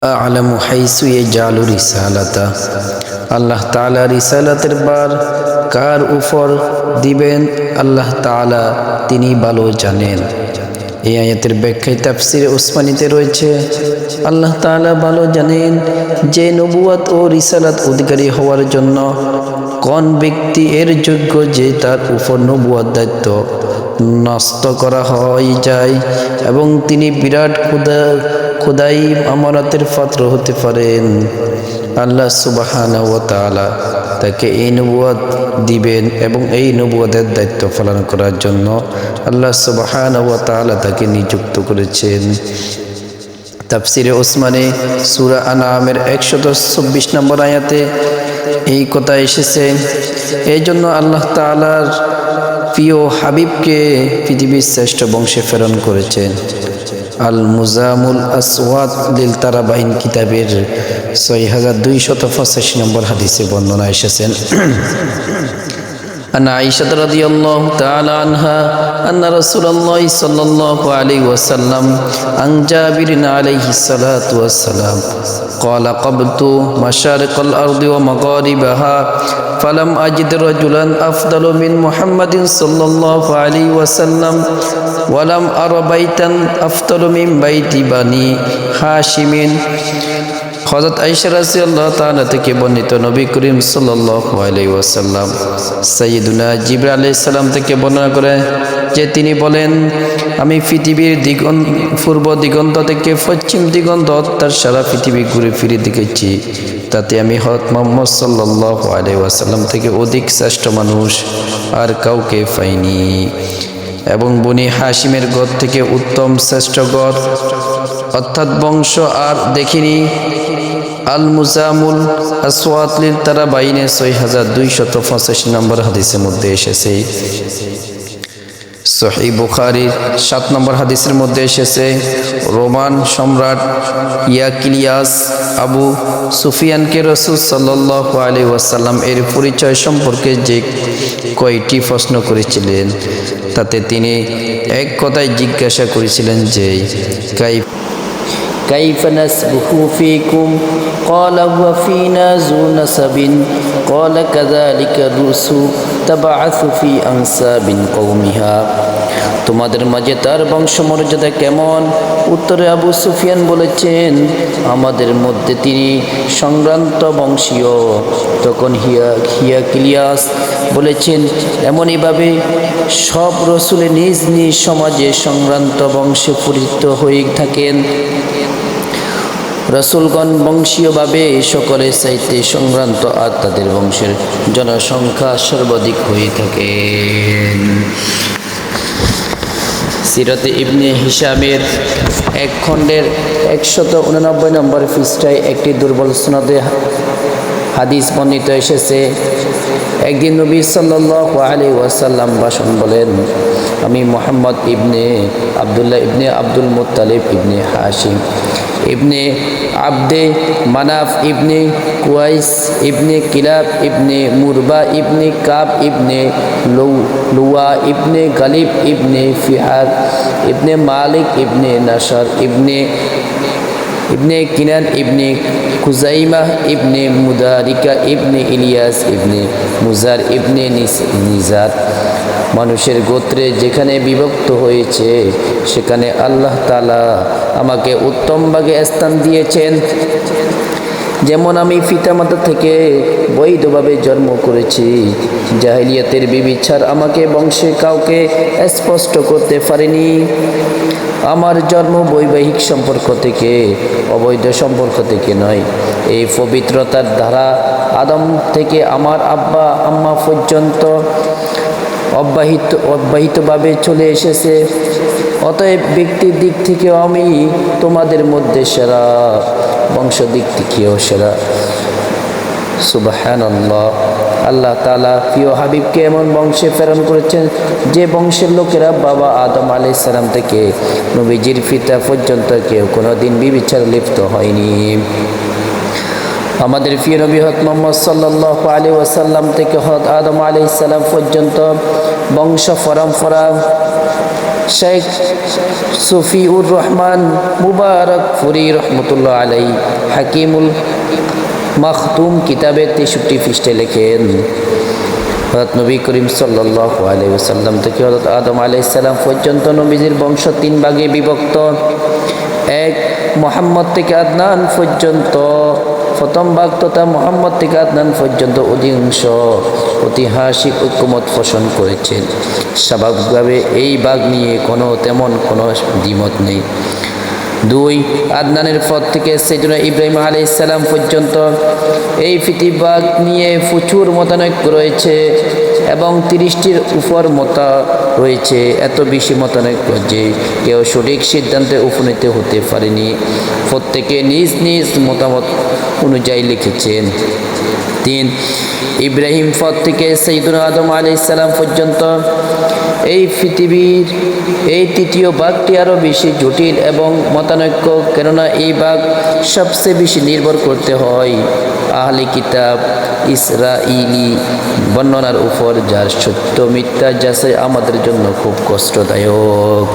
আ'লামু হাইসু ইয়াজআলু রিসালাতা। আল্লাহ তাআলা রিসালাতের বার কার উপর দিবেন আল্লাহ তাআলা তিনি ভালো জানেন। এই আয়াতের ব্যাখ্যায় তাফসিরে উসমানীতে রয়েছে, আল্লাহ তাআলা ভালো জানেন যে নবুয়ত ও রিসালাত অধিকারী হওয়ার জন্য কোন ব্যক্তি এর যোগ্য যে তার উপর নবুয়ত দায়িত্ব নষ্ট করা হয়ে যায় এবং তিনি বিরাট খোদাই আমানতের পাত্র হতে পারেন। আল্লাহ সুবহানাহু ওয়া তাআলা তাকে এই নবুয়ত দিবেন এবং এই নবুয়তের দায়িত্ব পালন করার জন্য আল্লাহ সুবহানাহু ওয়া তাআলা তাকে নিযুক্ত করেছেন। তাফসিরে উসমানে সূরা আনআমের 124 নম্বর আয়াতে এই কথা এসেছে। এই জন্য আল্লাহ তাআলার প্রিয় হাবিবকে পৃথিবীর শ্রেষ্ঠ বংশে প্রেরণ করেছেন। আল মুজামুল আসওয়াদ লিল তারাবাইন কিতাবের 6285 নম্বর হাদিসে বর্ণনা এসেছেন। عن عائشة رضي الله تعالى عنها أن رسول الله صلى الله عليه وسلم عن جابر عليه الصلاة والسلام قال قبضت مشارق الأرض ومغاربها فلم أجد رجلا أفضل من محمد صلى الله عليه وسلم ولم أر بيتا أفضل من بيت بني هاشم। হযরত আয়েশা রাদিয়াল্লাহু তাআলা থেকে বর্ণিত, নবী করিম সাল্লাল্লাহু আলাইহি ওয়াসাল্লাম সাইয়্যিদুনা জিবরাইল আলাইহিস সালাম থেকে বর্ণনা করে যে তিনি বলেন, আমি পৃথিবীর পূর্ব দিগন্ত থেকে পশ্চিম দিগন্ত তার সারা পৃথিবী ঘুরে ফিরে দেখেছি, তাতে আমি হযরত মুহাম্মদ সাল্লাল্লাহু আলাইহি ওয়াসাল্লাম থেকে অধিক শ্রেষ্ঠ মানুষ আর কাউকে পাইনি এবং বনি হাশিমের গোত্র থেকে উত্তম শ্রেষ্ঠ গোত্র অর্থাৎ বংশ আর দেখিনি। আল মুজামুল আসওয়াদ লিল তারাবাইনে 6285 নম্বর হাদিসের মধ্যে এসেছে। সহিহ বুখারীর 7 নম্বর হাদিসের মধ্যে এসেছে, রোমান সম্রাট ইয়াকিলিয়াস আবু সুফিয়ানকে রাসূল সাল্লাল্লাহু আলাইহি ওয়াসাল্লাম এর পরিচয় সম্পর্কে যে কয়টি প্রশ্ন করেছিলেন তাতে তিনি এক কথায় জিজ্ঞাসা করেছিলেন যে كيف نسبه فيكم قال هو فينا ذو نسب قال كذلك الرسل تبعث في أنساب قومها। তোমাদের মাঝে তার বংশমর্যাদা কেমন? উত্তরে আবু সুফিয়ান বলেছেন, আমাদের মধ্যে তিনি সংক্রান্ত বংশীয়। তখন হিয়াকিলিয়াস বলেছেন, এমনইভাবে সব রসুলের নিজ নিজ সমাজে সংক্রান্ত বংশে পরিচিত হয়ে থাকেন। রসুলগণ বংশীয়ভাবে সকলের চাইতে সংক্রান্ত আর তাদের বংশের জনসংখ্যা সর্বাধিক হয়ে থাকেন। সিরাতে ইবনে হিশামের এক খণ্ডের 189 নম্বর পৃষ্ঠায় একটি দুর্বল সনদে হাদিস বর্ণিত এসেছে। একদিন নবী সাল্লাল্লাহু আলাইহি ওয়াসাল্লাম ভাষণ বলেন, আমি মুহাম্মদ ইবনে আব্দুল্লাহ ইবনে আব্দুল মুত্তালিব ইবনে হাশিম ইবনে আব্দে মানাফ ইবনে কুয়াইস ইবনে কিলাব ইবনে মুরবা ইবনে কাব ইবনে লুয়া ইবনে গালিব ইবনে ফিহার ইবনে মালিক ইবনে নাসার ইবনে কিনান ইবনে খুজাইমা ইবনে মুদারিকা ইবনে ইলিয়াস ইবনে মুজার ইবনে নিজার। মানুষের গোত্রে যেখানে বিভক্ত হয়েছে সেখানে আল্লাহ তাআলা আমাকে উত্তম ভাগে স্থান দিয়েছেন। যেমন আমি পিতামাতা থেকে বৈধভাবে জন্ম করেছি, জাহেলিয়াতের বিবিচার আমাকে বংশে কাউকে স্পষ্ট করতে পারেনি। আমার জন্ম বৈবাহিক সম্পর্ক থেকে, অবৈধ সম্পর্ক থেকে নয়। এই পবিত্রতার ধারা আদম থেকে আমার আব্বা আম্মা পর্যন্ত অব্যাহতভাবে চলে এসেছে। অতএব ব্যক্তির দিক থেকেও আমি তোমাদের মধ্যে সেরা, বংশ দিক থেকেও সেরা। সুবহানাল্লাহ। আল্লাহ তাআলা প্রিয় হাবিবকে এমন বংশে প্রেরণ করেছেন যে বংশের লোকেরা বাবা আদম আলাইহিস সালাম থেকে নবীজির পিতা পর্যন্ত কেউ কোনোদিন বিবিচার লিপ্ত হয়নি। আমাদের প্রিয় নবী হযরত মুহাম্মদ সাল্লাল্লাহু আলাইহি ওয়াসাল্লাম থেকে হযরত আদম আলাইহিস সালাম পর্যন্ত বংশ পরম্পরা শেখ সফিউর রহমান মুবারক ফুরি রহমতুল্লাহ আলাই হাকিমুল মাখতুম কিতাবের 63 পৃষ্ঠায় লেখেন, হযরত নবী করিম সাল্লাল্লাহু আলাইহি ওয়াসাল্লাম থেকে হযরত আদম আলাইহিস সালাম পর্যন্ত নবীজির বংশ 3 ভাগে বিভক্ত। এক, মুহাম্মদ থেকে আদনান পর্যন্ত প্রথম ভাগ তথা মুহাম্মদ থেকে আদনান পর্যন্ত অধিকাংশ ঐতিহাসিক ঐক্যমত পোষণ করেছেন। স্বাভাবিকভাবে এই ভাগ নিয়ে তেমন কোনো দ্বিমত নেই। 2, আদনানের পর থেকে সাইয়েদনা ইব্রাহিম আলাইহিস সালাম পর্যন্ত এই ভাগ নিয়ে প্রচুর মতানৈক্য রয়েছে এবং 30টির উপর মত রয়েছে। এত বেশি মতানৈক্য যে কেউ সঠিক সিদ্ধান্তে উপনীত হতে পারেনি। প্রত্যেকে নিজ নিজ মতামত অনুযায়ী লিখেছেন। 3, ইব্রাহিম পর থেকে সাইয়েদনা আদম আলাইহিস সালাম পর্যন্ত এই পৃথিবীর এই তৃতীয় ভাগটি আরও বেশি জটিল এবং মতানৈক্য, কেননা এই ভাগ সবচেয়ে বেশি নির্ভর করতে হয় আহলে কিতাব ইসরাইলি বর্ণনার উপর, যার সত্য মিথ্যা যাচাই আমাদের জন্য খুব কষ্টদায়ক।